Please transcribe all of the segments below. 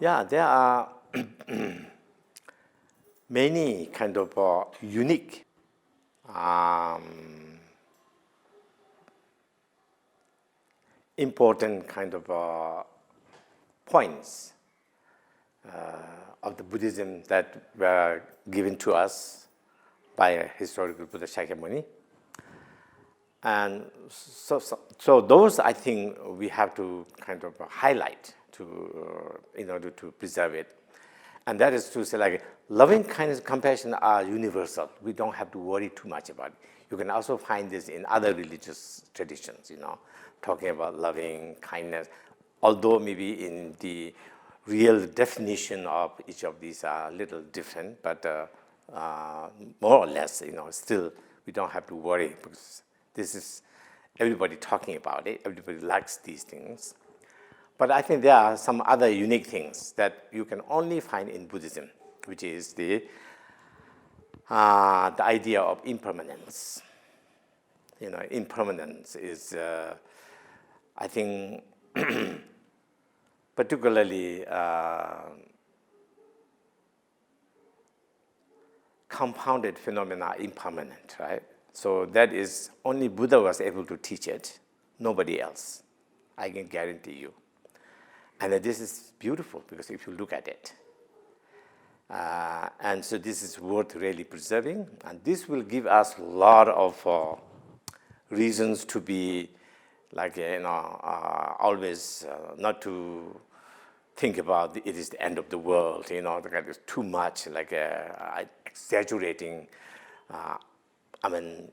Yeah, there are many kind of unique important kind of points of the Buddhism that were given to us by a historical Buddha Shakyamuni. And so those, I think, we have to kind of highlight in order to preserve it. And that is to say, like, loving kindness, compassion are universal. We don't have to worry too much about it. You can also find this in other religious traditions, talking about loving kindness, although maybe in the real definition of each of these are a little different, but more or less, still we don't have to worry because this is everybody talking about it. Everybody likes these things. But I think there are some other unique things that you can only find in Buddhism, which is the idea of impermanence. Impermanence is, I think, particularly compounded phenomena are impermanent, right? So that is only Buddha was able to teach it, nobody else. I can guarantee you. And this is beautiful because if you look at it. And so this is worth really preserving. And this will give us a lot of reasons to be like, always not to think about it is the end of the world, it's too much, like exaggerating. I mean,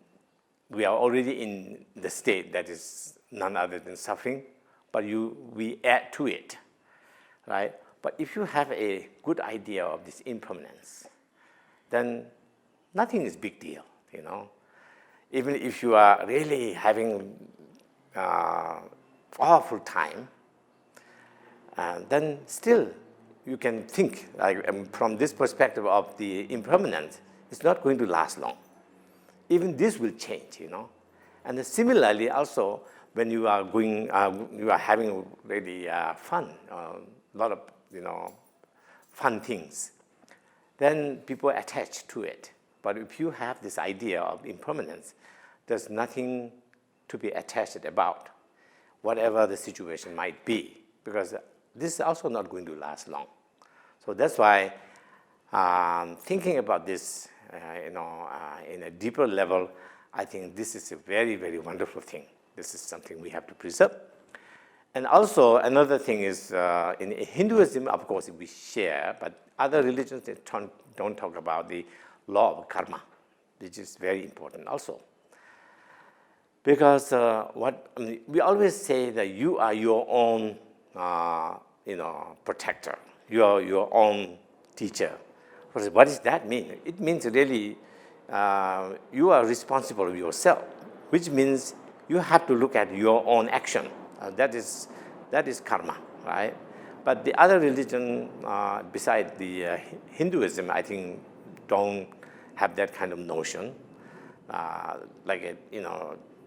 we are already in the state that is none other than suffering, but we add to it, right? But if you have a good idea of this impermanence, then nothing is big deal, Even if you are really having awful time, then still you can think, from this perspective of the impermanence, it's not going to last long. Even this will change, And then similarly, also, when you are you are having really fun, a lot of, fun things, then people attach to it. But if you have this idea of impermanence, there's nothing to be attached about, whatever the situation might be, because this is also not going to last long. So that's why thinking about this, in a deeper level, I think this is a very, very wonderful thing. This is something we have to preserve. And also another thing is, in Hinduism, of course, we share, but other religions don't talk about the law of karma, which is very important also. Because we always say that you are your own, protector. You are your own teacher. What does that mean? It means really you are responsible for yourself, which means you have to look at your own action. That is karma, right? But the other religion, besides the Hinduism, I think don't have that kind of notion,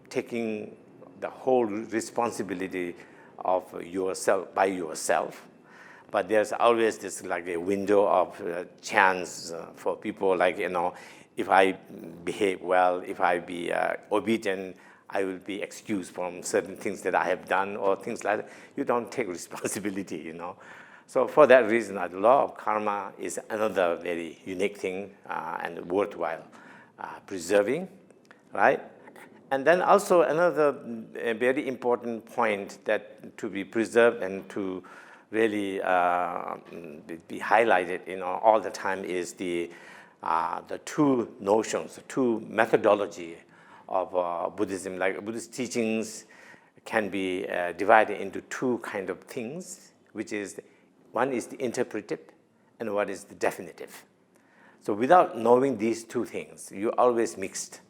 taking the whole responsibility of yourself by yourself. But there's always this like a window of chance for people, if I behave well, if I be obedient, I will be excused from certain things that I have done or things like that. You don't take responsibility, So for that reason, the law of karma is another very unique thing and worthwhile preserving, right? And then also another very important point that to be preserved and to really be highlighted, all the time is the two notions, the two methodology of Buddhism. Like Buddhist teachings can be divided into two kind of things, which is one is the interpretive and one is the definitive. So without knowing these two things, you always mixed.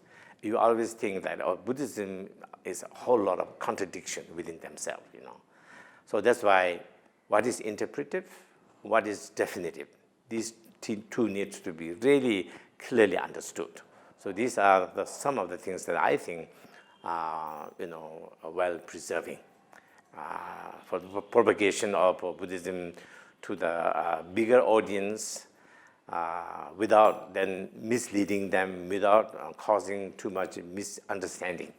You always think that Buddhism is a whole lot of contradiction within themselves, So that's why what is interpretive, what is definitive, these two needs to be really clearly understood. So these are some of the things that I think are well preserving for the propagation of Buddhism to the bigger audience without then misleading them, without causing too much misunderstanding.